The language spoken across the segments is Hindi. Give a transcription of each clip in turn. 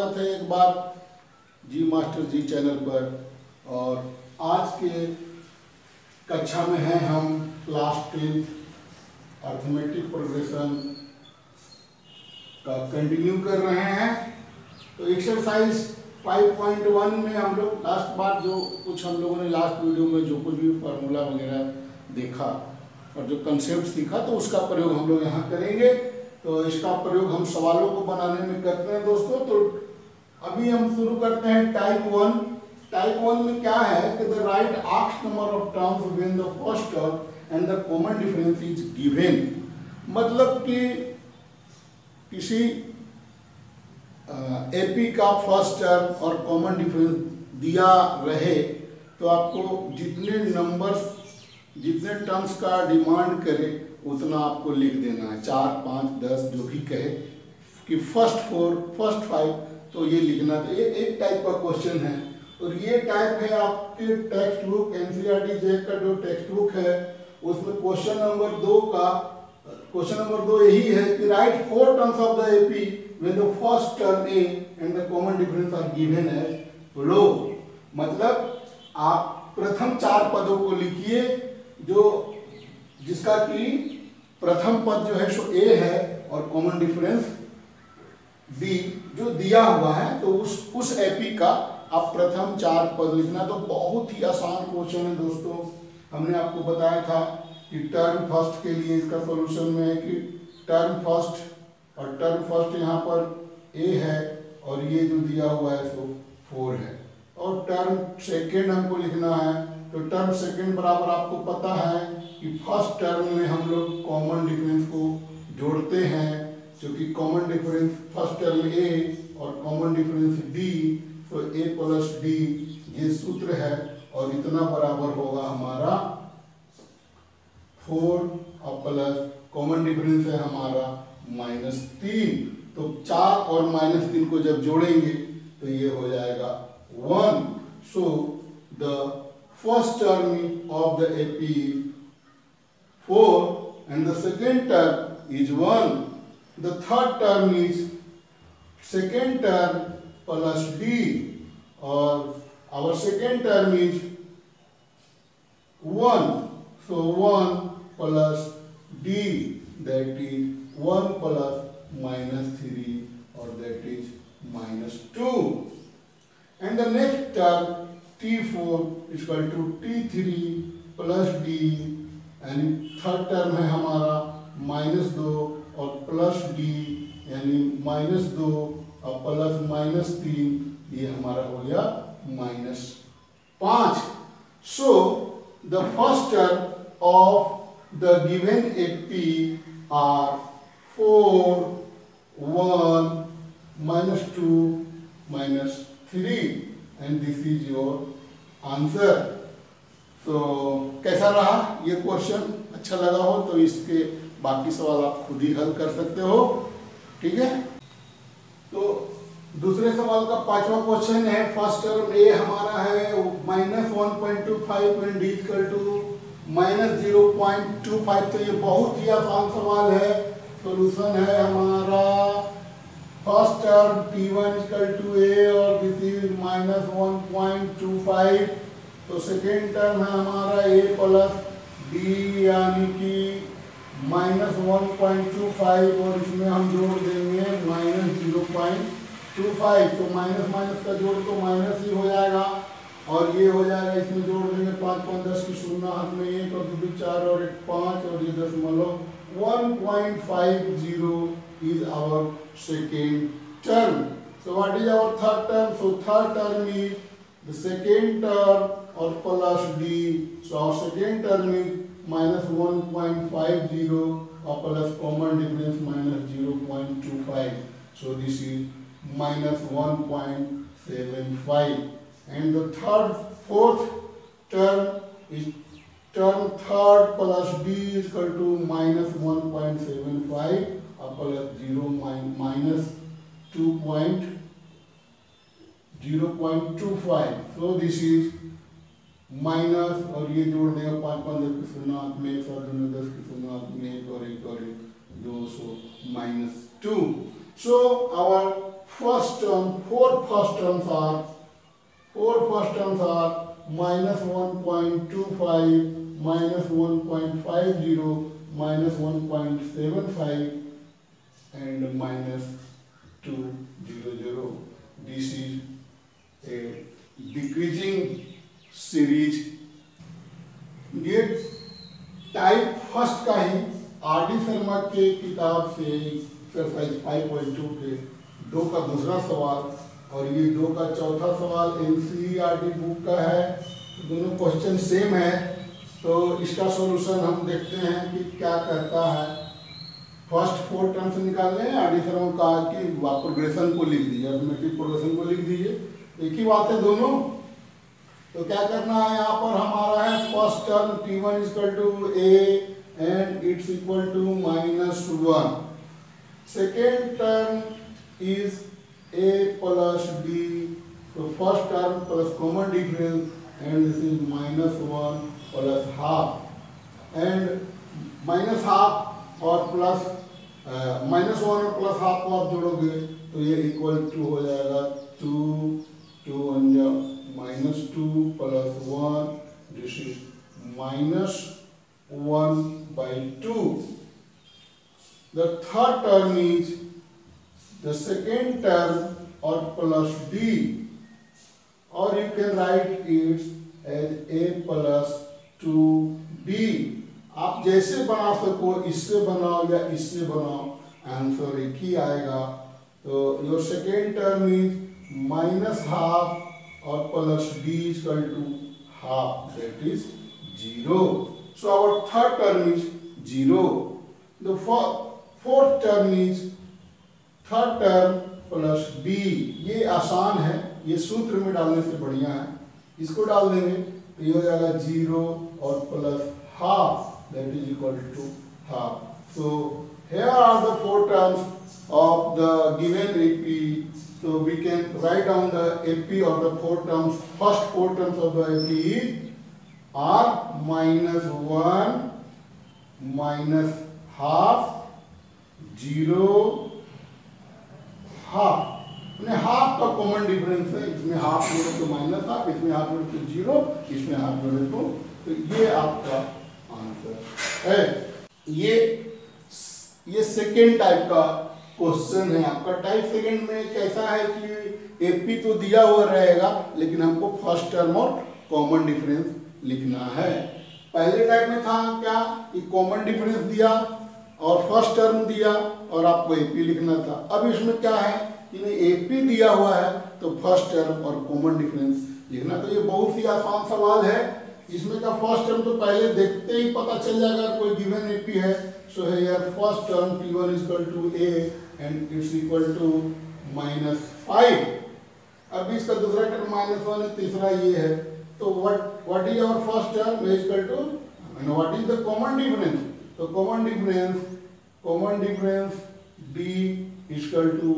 स्वागत है एक बार जी मास्टर जी चैनल पर। और आज के कक्षा में हैं हम क्लास 10 अर्थमेटिक प्रोग्रेशन का कंटिन्यू कर रहे हैं। तो एक्सरसाइज 5.1 में हम लोग लास्ट बार जो कुछ हम लोगों ने लास्ट वीडियो में जो कुछ भी फार्मूला वगैरह देखा और जो कंसेप्ट सीखा तो उसका प्रयोग हम लोग यहाँ करेंगे। तो इसका प्रयोग हम सवालों को बनाने में करते हैं दोस्तों। तो अभी हम शुरू करते हैं टाइप 1। टाइप 1 में क्या है कि the right asked number of terms when the first term and the common difference is given. मतलब कि किसी एपी का फर्स्ट टर्म और कॉमन डिफरेंस दिया रहे तो आपको जितने टर्म्स का डिमांड करे उतना आपको लिख देना है, 4, 5, 10 जो भी कहे कि फर्स्ट 4, फर्स्ट 5, तो ये लिखना। तो ये एक टाइप का क्वेश्चन है और ये टाइप है आपके टेक्स्ट बुक एनसीईआरटी जे का जो टेक्स्ट बुक है उसमें क्वेश्चन नंबर 2 यही है कि write 4 terms of the AP when the first term a and the common difference are given as follow. मतलब आप प्रथम 4 पदों को लिखिए जिसका कि प्रथम पद जो है सो ए है और कॉमन डिफरेंस बी जो दिया हुआ है, तो उस एपी का आप प्रथम 4 पद लिखना। तो बहुत ही आसान क्वेश्चन है दोस्तों। हमने आपको बताया था कि टर्म फर्स्ट के लिए इसका सॉल्यूशन में है कि टर्म फर्स्ट यहाँ पर ए है और ये जो दिया हुआ है सो 4 है। और टर्म सेकेंड हमको लिखना है, तो टर्म सेकेंड बराबर आपको पता है कि फर्स्ट टर्म में हम लोग कॉमन डिफरेंस को जोड़ते हैं, क्योंकि कॉमन डिफरेंस फर्स्ट टर्म ए और कॉमन डिफरेंस डी, तो ए प्लस डी ये सूत्र है और इतना बराबर होगा हमारा 4 और प्लस कॉमन डिफरेंस है हमारा -3। तो 4 और -3 को जब जोड़ेंगे तो ये हो जाएगा 1। सो the first term of the AP 4 and the second term is 1. The third term is second term plus d, or our second term is 1. So 1 plus d, that is 1 plus -3, or that is -2. And the next term t4 is equal to t3 plus d, यानी थर्ड टर्म है हमारा -2 और प्लस डी यानी -2 और प्लस -3, ये हमारा हो गया -5। So the first term of the given AP are 4, 1, -2, -3 and this is your answer. तो कैसा रहा ये क्वेश्चन? अच्छा लगा हो तो इसके बाकी सवाल आप खुद ही हल कर सकते हो, ठीक है। तो दूसरे सवाल का 5वां क्वेश्चन है। फर्स्ट टर्म ए हमारा है -1.25 एंड डी इक्वल टू -0.25। तो ये बहुत ही आसान सवाल है। सॉल्यूशन है हमारा first term t1 equal to A और दिस इज -1.25। तो सेकेंड टर्म है हमारा a प्लस डी यानी कि -1.25 और इसमें हम जोड़ देंगे -0.25। तो माइनस का जोड़ तो माइनस ही हो जाएगा और ये हो जाएगा, इसमें जोड़ देंगे 5, 5, 10 की 0 हाथ में 1 और 2, 4 और 1, 5 और ये 1.50 is our second term. So what is our third term? So third term is the second term or plus d. So our second term is -1.50 or plus common difference -0.25. So this is -1.75. And the fourth term is term third plus d is equal to -1.75 or plus -0.25. So this is minus और ये जोड़ देगा 5, 5, 10 की 0 हाथ में 1, 7, 10 की 0 हाथ में 1 और 1 और 1, 200 -2. So our first term, four first terms are minus 1.25, minus 1.50, minus 1.75 and minus 200. This is a decreasing series. ये टाइप फर्स्ट का ही आर डी शर्मा के किताब से एक्सरसाइज 5.2 के 2 का दूसरा सवाल और ये 2 का चौथा सवाल एनसीईआरटी बुक का है। दोनों क्वेश्चन सेम है, तो इसका सॉल्यूशन हम देखते हैं कि क्या कहता है। फर्स्ट 4 टर्म्स निकालने हैं। आर डी शर्मा कहा कि प्रोग्रेशन को लिख दीजिए, अर्थमेटिक प्रोग्रेशन को लिख दीजिए, एक ही बात है दोनों। तो क्या करना है, यहाँ पर हमारा है first term t1 equal to a and it's equal to -1। Second term is a plus b, तो first term plus common difference and this is -1 plus half and -half और प्लस -1 और प्लस हाफ को आप जोड़ोगे तो ये इक्वल टू हो जाएगा 2 -2 plus 1, this is -1/2. The third term is the second term or plus d, or you can write it as a plus 2b. आप जैसे बना सको, इससे बनाओ या इससे बनाओ, आंसर एक ही आएगा। तो your second term is -half or plus d is equal to half, that is 0. So our third term is 0. The fourth term is third term plus b. ये आसान है, ये सूत्र में डालने से बढ़िया है। इसको डाल देंगे तो ये हो जाएगा 0 और plus half, that is equal to half. So here are the 4 terms of the given AP. So we can write down the AP or the 4 terms. First 4 terms of the AP is R -1, -half, 0, half. Half का कॉमन डिफरेंस है, इसमें हाफ जोड़े तो -हाफ, इसमें हाफ जोड़े तो 0, इसमें हाफ जोड़े तो ये आपका आंसर है। ये सेकेंड टाइप का क्वेश्चन है आपका। टाइप सेकंड में कैसा है कि एपी तो दिया हुआ रहेगा, लेकिन हमको फर्स्ट टर्म और कॉमन डिफरेंस लिखना है। पहले टाइप में था क्या कि कॉमन डिफरेंस दिया और फर्स्ट टर्म दिया और आपको एपी लिखना था। अब इसमें क्या है कि एपी दिया हुआ है तो फर्स्ट टर्म और कॉमन डिफरेंस लिखना। तो ये बहुत ही आसान सवाल है। इसमें का फर्स्ट टर्म तो पहले देखते ही पता चल जाएगा कोई गिवन एपी है। So here first term t1 is equal to a and it's equal to -5। अब इसका दूसरा टर्म -1 है, तीसरा ये है। तो what is our first term is equal to and what is the common difference? तो common difference d is equal to,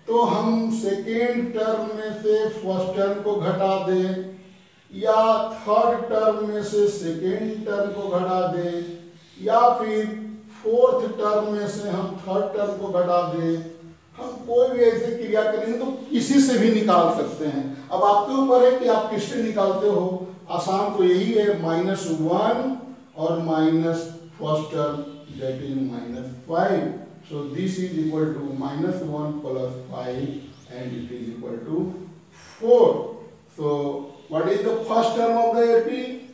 तो हम सेकेंड टर्म में से फर्स्ट टर्म को घटा दें या थर्ड टर्म में से सेकेंड टर्म को घटा दें या फिर फोर्थ टर्म में से हम थर्ड टर्म को घटा दें। हम कोई भी ऐसे क्रिया करेंगे तो किसी से भी निकाल सकते हैं। अब आपके ऊपर है कि आप किससे निकालते हो। आसान तो यही है, -1 और minus first term that is -5। So this is equal to -1 plus 5 and it is equal to 4. So what is the first term of the AP?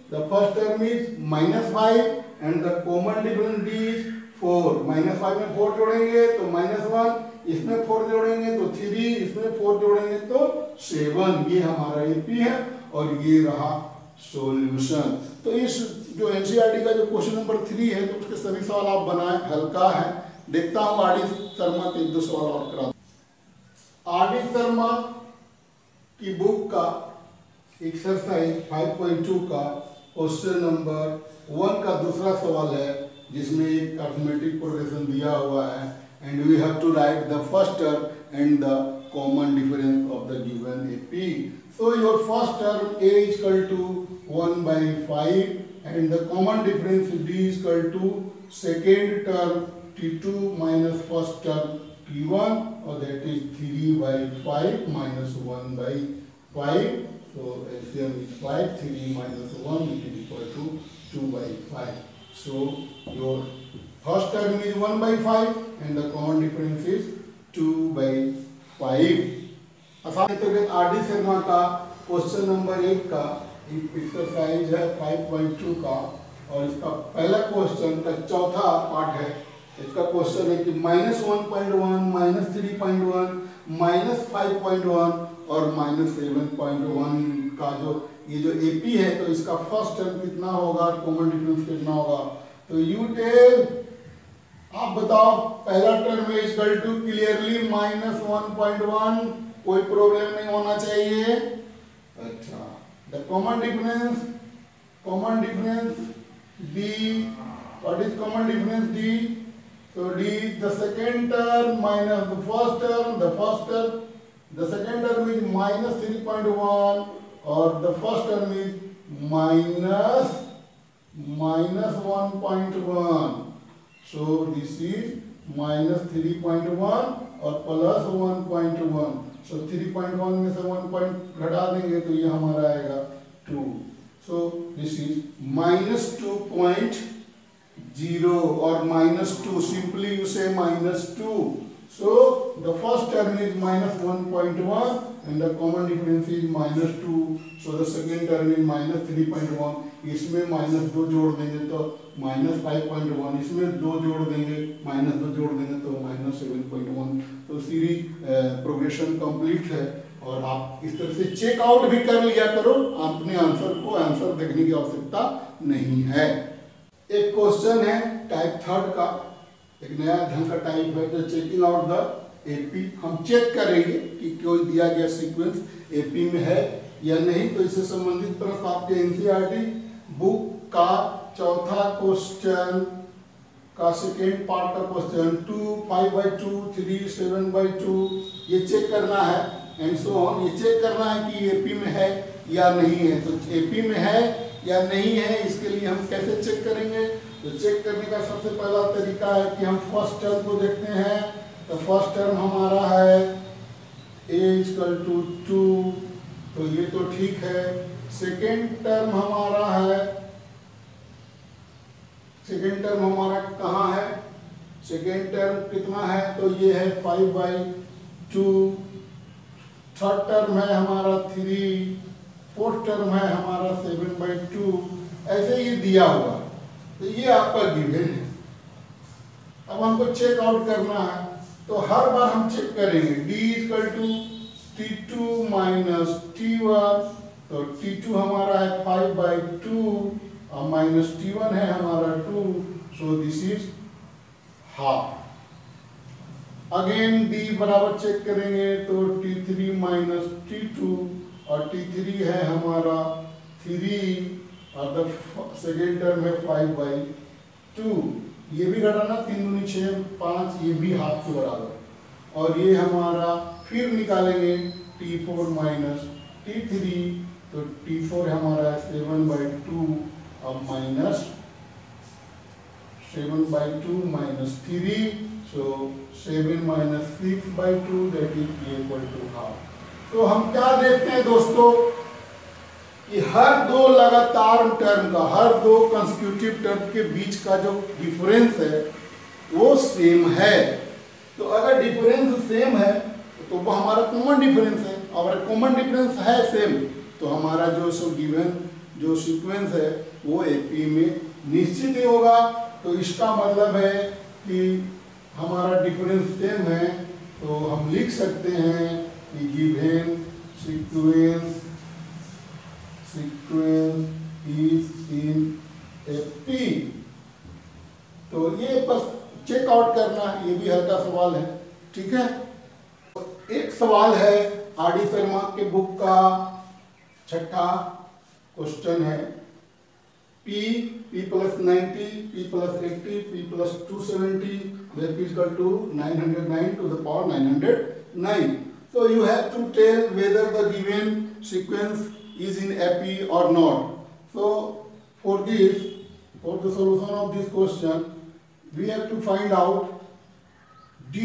The first term is -5 and the common difference D is 4. -5 में 4 जोड़ेंगे तो -1, इसमें 4 जोड़ेंगे तो 3, इसमें 4 जोड़ेंगे तो 7। ये हमारा AP है और ये रहा सॉल्यूशन। तो इस जो एनसीईआरटी का जो क्वेश्चन नंबर 3 है तो उसके सभी सवाल आप बनाएं, हल्का है। देखता हूं आर डी शर्मा के 1-2 सवाल और करा। आर डी शर्मा की बुक का एक्सरसाइज 5.2 का क्वेश्चन नंबर 1 का दूसरा सवाल है, जिसमें एक अर्थमेटिक प्रोग्रेशन दिया हुआ है and we have to write the first term and the common difference of the given AP. So your first term a is equal to 1/5 and the common difference d is equal to second term t2 minus first term T1 or that is 3 by 5 minus 1 by 5. So LCM is 5, 3 minus 1 which is equal to 2 by 5. So your first term is 1 by 5 and the common difference is 2 by 5. आसान तरीके आरडी शर्मा का क्वेश्चन नंबर 1 का एक्सरसाइज है 5.2 का और इसका पहला क्वेश्चन का चौथा पार्ट है। इसका क्वेश्चन है कि -1.1, -3.1, -5.1 और -7.1 का ये जो एपी है तो इसका फर्स्ट टर्म कितना होगा, कॉमन डिफरेंस कितना होगा। तो यू टेल, आप बताओ। पहला टर्म है इक्वल टू क्लियरली -1.1, कोई प्रॉब्लम नहीं होना चाहिए। अच्छा, the common difference D, what is common difference D? So D is the second term minus the first term. The second term is -3.1 or the first term is minus 1.1. So this is -3.1 और प्लस 1.1. So 3.1 में से 1 पॉइंट घटा देंगे तो ये हमारा आएगा 2. So this is -2.0 or -2. Simply you say -2. So the first term is -1.1 and the common difference is -2. So the second term is -3.1. इसमें -2 जोड़ देंगे तो -5.1. इसमें 2 जोड़ देंगे, -2 जोड़ देंगे तो -7.1. तो सीरीज प्रोग्रेशन कंप्लीट है और आप इस तरह से चेकआउट भी कर लिया करो। अपने आंसर देखने की आवश्यकता नहीं है। एक क्वेश्चन है टाइप 3 का, एक नया ढंग का टाइप है जो चेकिंग आउट द एपी। हम चेक करेंगे कि कोई दिया गया सीक्वेंस एपी में है या नहीं। तो इससे संबंधित प्रश्न आपके एनसीईआरटी बुक का चौथा क्वेश्चन का सेकेंड पार्ट का क्वेश्चन 2, 5/2, 3, 7/2 ये चेक करना है एंड सो ऑन। ये चेक करना है कि एपी में है या नहीं है। तो एपी में है या नहीं है इसके लिए हम कैसे चेक करेंगे? तो चेक करने का सबसे पहला तरीका है कि हम फर्स्ट टर्म को देखते हैं। तो फर्स्ट टर्म हमारा है a = 2, तो ये तो ठीक है। सेकेंड टर्म हमारा कहाँ है? सेकेंड टर्म कितना है? तो ये है 5/2। थर्ड टर्म है हमारा 3, फोर्थ टर्म है हमारा 7/2। ऐसे ये दिया हुआ, तो ये आपका गिवन है। अब हमको चेक आउट करना है तो हर बार हम चेक करेंगे। D = T2 - T1, तो T2 हमारा है 5/2 और माइनस T1 है हमारा 2, so this is half. Again D बराबर चेक करेंगे तो T3 - T2 और T3 है हमारा 3 और द सेकेंड टर्म है 5/2। ये भी घटाना 3 दूनी 6, 5, ये भी हाफ के बराबर। और ये हमारा फिर निकालेंगे T4 - T3, तो T4 हमारा 7/2 और minus 7/2 - 3, so 7 - 6/2 that is equal to half। तो हम क्या देखते हैं दोस्तों कि हर दो लगातार टर्म का, हर दो कंसेक्यूटिव टर्म के बीच का जो डिफरेंस है वो सेम है। तो अगर डिफरेंस सेम है तो वो हमारा कॉमन डिफरेंस है। अगर कॉमन डिफरेंस है सेम तो हमारा जो गिवन जो सीक्वेंस है वो एपी में निश्चित ही होगा। तो इसका मतलब है कि हमारा डिफरेंस सेम है, तो हम लिख सकते हैं कि given sequence is in AP. तो ये बस चेक आउट करना है, ये भी हल्का सवाल है, ठीक है। एक सवाल है आरडी शर्मा के बुक का छठा क्वेश्चन है P + 90, P + 80, P + 270, where P = 909 to the power 909. So you have to tell whether the given sequence is in AP or not. So for the solution of this question, we have to find out D.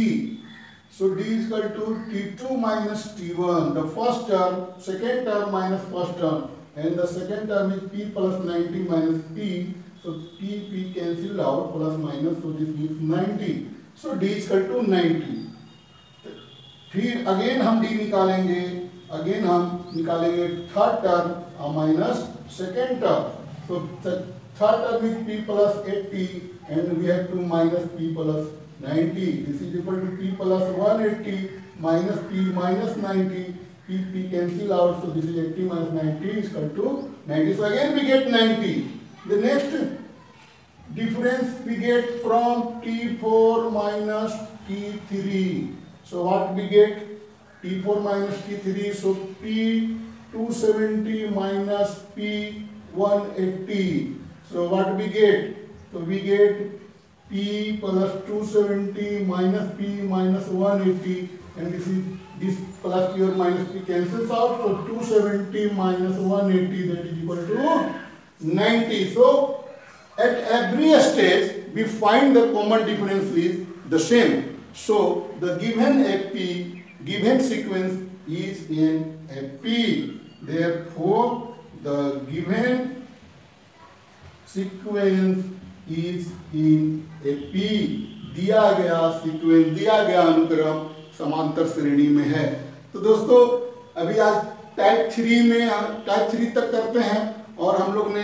So d is equal to t2 minus t1. The first term, second term minus first term, and the second term is p plus 90 minus p. So p cancel out, plus minus, so this gives 90. So d is equal to 90. फिर अगेन हम d निकालेंगे, अगेन हम निकालेंगे third term minus second term. So third term is p plus 80 and we have to minus p plus 90. This is equal to p plus 180 minus p minus 90. P cancel out, so this is 80 minus 90 is equal to 90. So again we get 90. The next difference we get from T4 minus T3. So what we get? T4 minus T3. So P 270 minus P 180. So what we get? So we get P plus 270 minus P minus 180, and this plus P or minus P cancels out. So 270 minus 180, that is equal to 90. So at every stage we find the common difference is the same. So the given FP, given sequence is in FP. Therefore the given sequence is in FP. दिया गया सीक्वेंस, दिया गया अनुक्रम समांतर श्रेणी में है. तो दोस्तों अभी आज टाइप 3 तक करते हैं, और हम लोग ने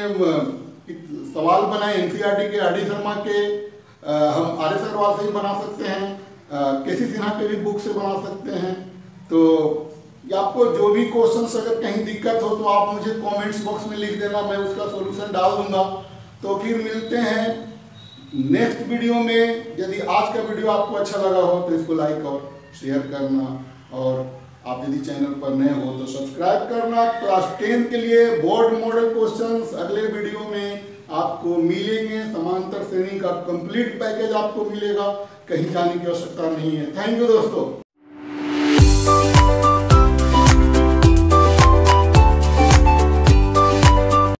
सवाल बनाए एनसीईआरटी के, आर डी शर्मा के, हम आर एस अग्रवाल से ही बना सकते हैं, केसी सिन्हा के भी बुक से बना सकते हैं. तो आपको जो भी क्वेश्चंस अगर कहीं दिक्कत हो तो आप मुझे कमेंट्स बॉक्स में लिख देना, मैं उसका सॉल्यूशन डाल दूंगा. तो फिर मिलते हैं नेक्स्ट वीडियो में. यदि आज का वीडियो आपको अच्छा लगा हो तो इसको लाइक और शेयर करना, और आप यदि चैनल पर नए हो तो सब्सक्राइब करना. क्लास 10 के लिए बोर्ड मॉडल क्वेश्चंस अगले वीडियो में आपको मिलेंगे. समांतर श्रेणी का कंप्लीट पैकेज आपको मिलेगा, कहीं जाने की आवश्यकता नहीं है. थैंक यू दोस्तों.